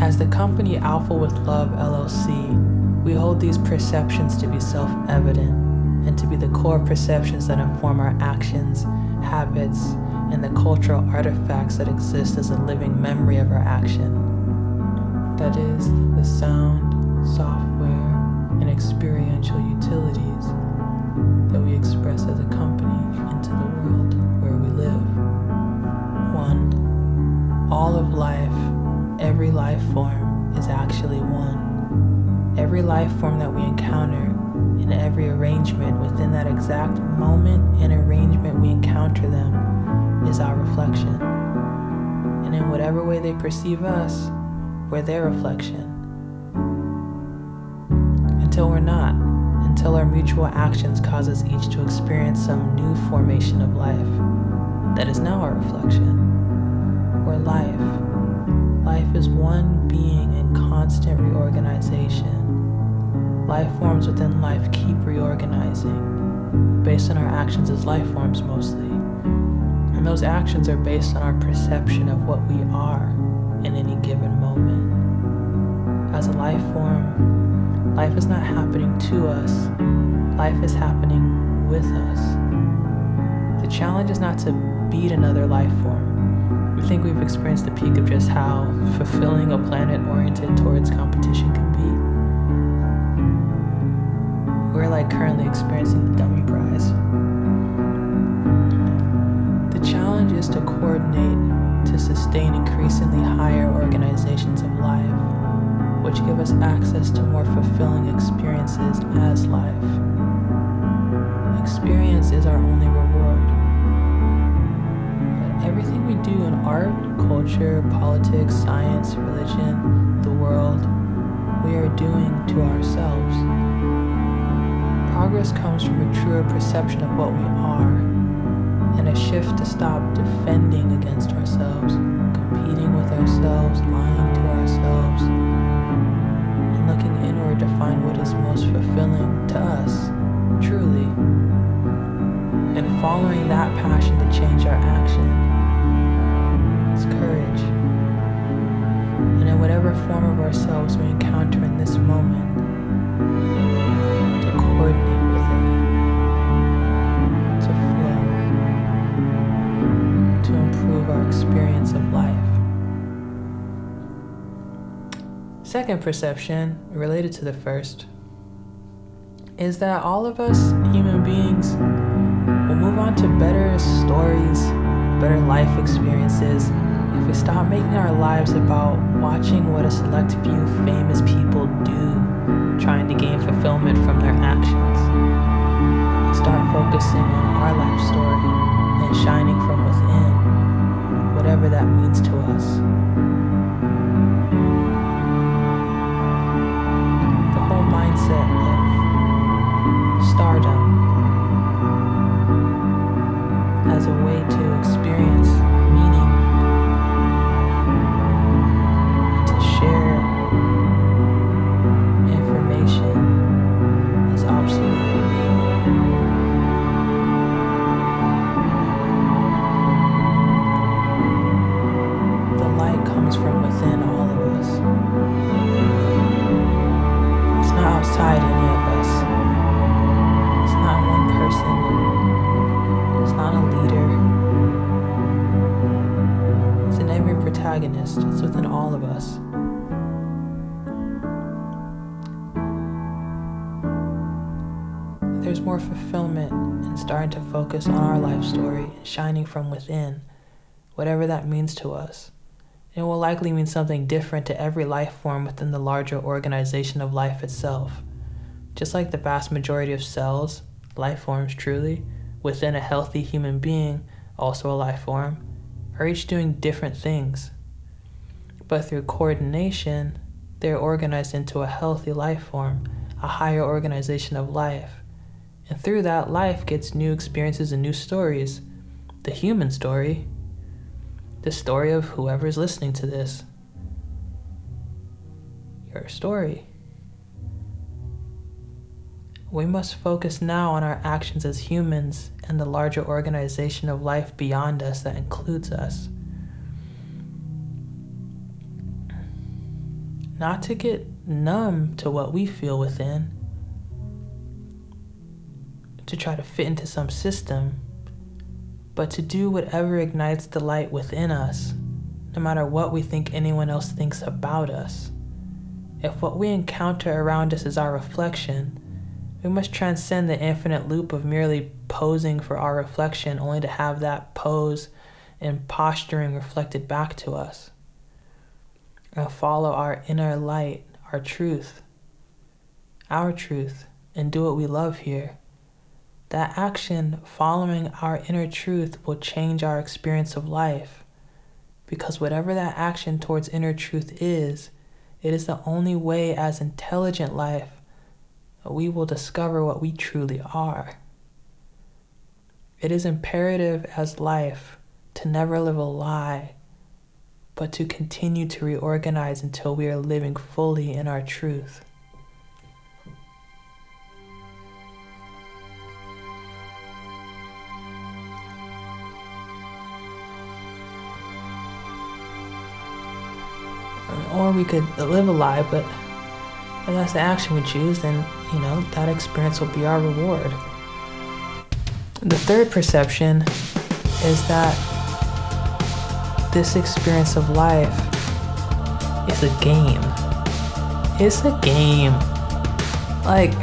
As the company Alpha with Love LLC, we hold these perceptions to be self-evident and to be the core perceptions that inform our actions, habits, and the cultural artifacts that exist as a living memory of our action. That is, the sound, software, and experiential utilities that we express as a company into the world where we live. 1. All of life, every life form, is actually one. Every life form that we encounter in every arrangement within that exact moment and arrangement we encounter them is our reflection. And in whatever way they perceive us, we're their reflection. Until we're not, until our mutual actions cause us each to experience some new formation of life that is now our reflection. We're life. Life is one being in constant reorganization. Life forms within life keep reorganizing, based on our actions as life forms mostly. And those actions are based on our perception of what we are in any given moment. As a life form, life is not happening to us, life is happening with us. The challenge is not to beat another life form. I think we've experienced the peak of just how fulfilling a planet oriented towards competition can be. We're like currently experiencing the dummy prize. The challenge is to coordinate to sustain increasingly higher organizations of life, which give us access to more fulfilling experiences as life. Experience is our only reward. But everything we do in art, culture, politics, science, religion, the world, we are doing to ourselves. Progress comes from a truer perception of what we are, and a shift to stop defending against ourselves, competing with ourselves, lying to ourselves, and looking inward to find what is most fulfilling to us, truly, and following that passion to change our action. It's courage. And in whatever form of ourselves we encounter in this moment, to coordinate with it, to flow, to improve our experience of life. Second perception, related to the first, is that all of us human beings will move on to better stories, better life experiences if we stop making our lives about watching what a select few famous people do, trying to gain fulfillment from their actions. And start focusing on our life story and shining from within, whatever that means to us. The whole mindset of stardom as a way to experience meaning, to share information is obsolete. The light comes from within all of us. It's not outside any of us. It's not one person. It's not a leader. It's in every protagonist. It's within all of us. There's more fulfillment in starting to focus on our life story and shining from within, whatever that means to us. It will likely mean something different to every life form within the larger organization of life itself. Just like the vast majority of cells, life forms truly, within a healthy human being, also a life form, are each doing different things. But through coordination, they're organized into a healthy life form, a higher organization of life. And through that, life gets new experiences and new stories. The human story, the story of whoever's listening to this. Your story. We must focus now on our actions as humans and the larger organization of life beyond us that includes us. not to get numb to what we feel within, to try to fit into some system, but to do whatever ignites the light within us, no matter what we think anyone else thinks about us. If what we encounter around us is our reflection, we must transcend the infinite loop of merely posing for our reflection only to have that pose and posturing reflected back to us. And follow our inner light, our truth, and do what we love here. That action following our inner truth will change our experience of life, because whatever that action towards inner truth is, it is the only way as intelligent life that we will discover what we truly are. It is imperative as life to never live a lie, but to continue to reorganize until we are living fully in our truth. Or we could live a lie, but if that's the action we choose, then, that experience will be our reward. The third perception is that this experience of life is a game. It's a game. Like,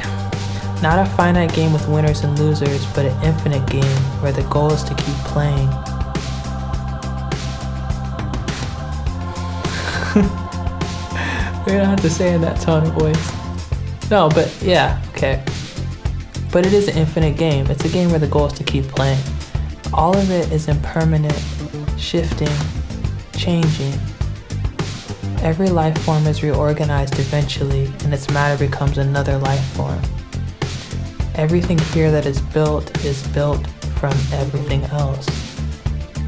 not a finite game with winners and losers, but an infinite game where the goal is to keep playing. We don't have to say in that tone of voice. No, but yeah, okay. But it is an infinite game. It's a game where the goal is to keep playing. All of it is impermanent, shifting, changing. Every life form is reorganized eventually, and its matter becomes another life form. Everything here that is built from everything else.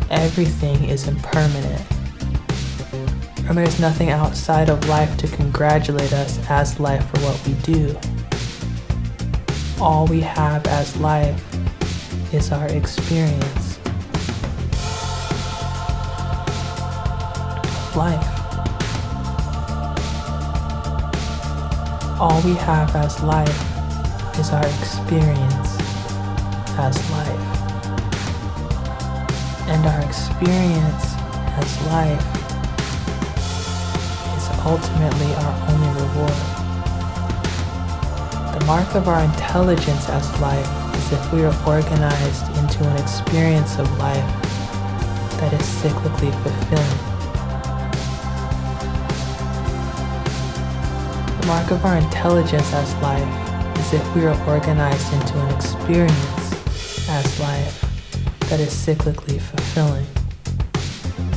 Everything is impermanent. And there's nothing outside of life to congratulate us as life for what we do. All we have as life is our experience of life. All we have as life is our experience as life. And our experience as life ultimately our only reward. The mark of our intelligence as life is if we are organized into an experience of life that is cyclically fulfilling. The mark of our intelligence as life is if we are organized into an experience as life that is cyclically fulfilling.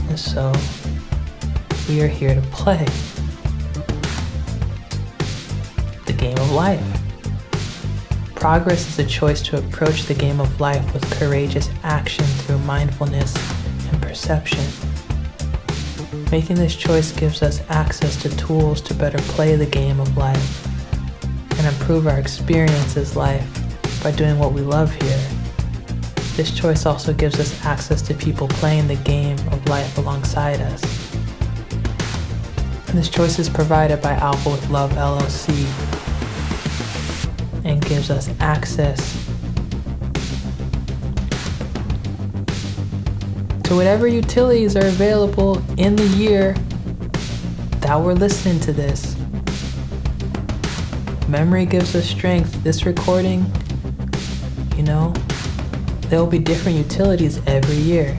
And so, we are here to play the game of life. Progress is a choice to approach the game of life with courageous action through mindfulness and perception. Making this choice gives us access to tools to better play the game of life and improve our experience as life by doing what we love here. This choice also gives us access to people playing the game of life alongside us. This choice is provided by Alpha with Love LLC and gives us access to whatever utilities are available in the year that we're listening to this. Memory gives us strength. This recording, there will be different utilities every year.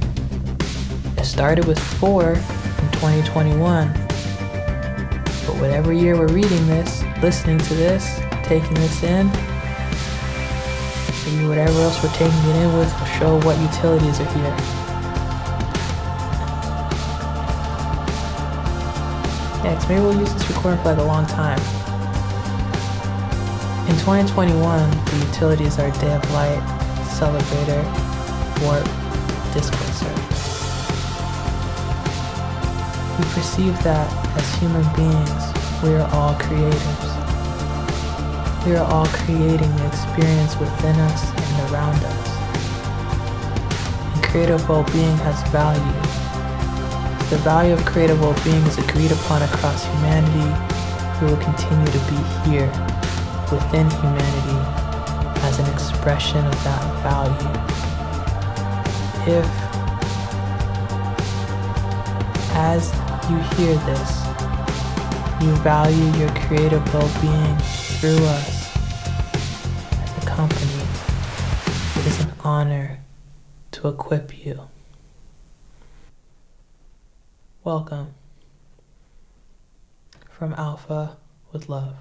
It started with 4 in 2021. But whatever year we're reading this, listening to this, taking this in, maybe whatever else we're taking it in with will show what utilities are here. Yeah, 'cause maybe we'll use this recording for like a long time. In 2021, the utilities are Day of Light, Celebrator, Warp, Discord server. We perceive that as human beings, we are all creatives. We are all creating the experience within us and around us. And creative well-being has value. The value of creative well-being is agreed upon across humanity we will continue to be here within humanity as an expression of that value. If, as you hear this, you value your creative well-being through us as a company, it is an honor to equip you. Welcome from Alpha with Love.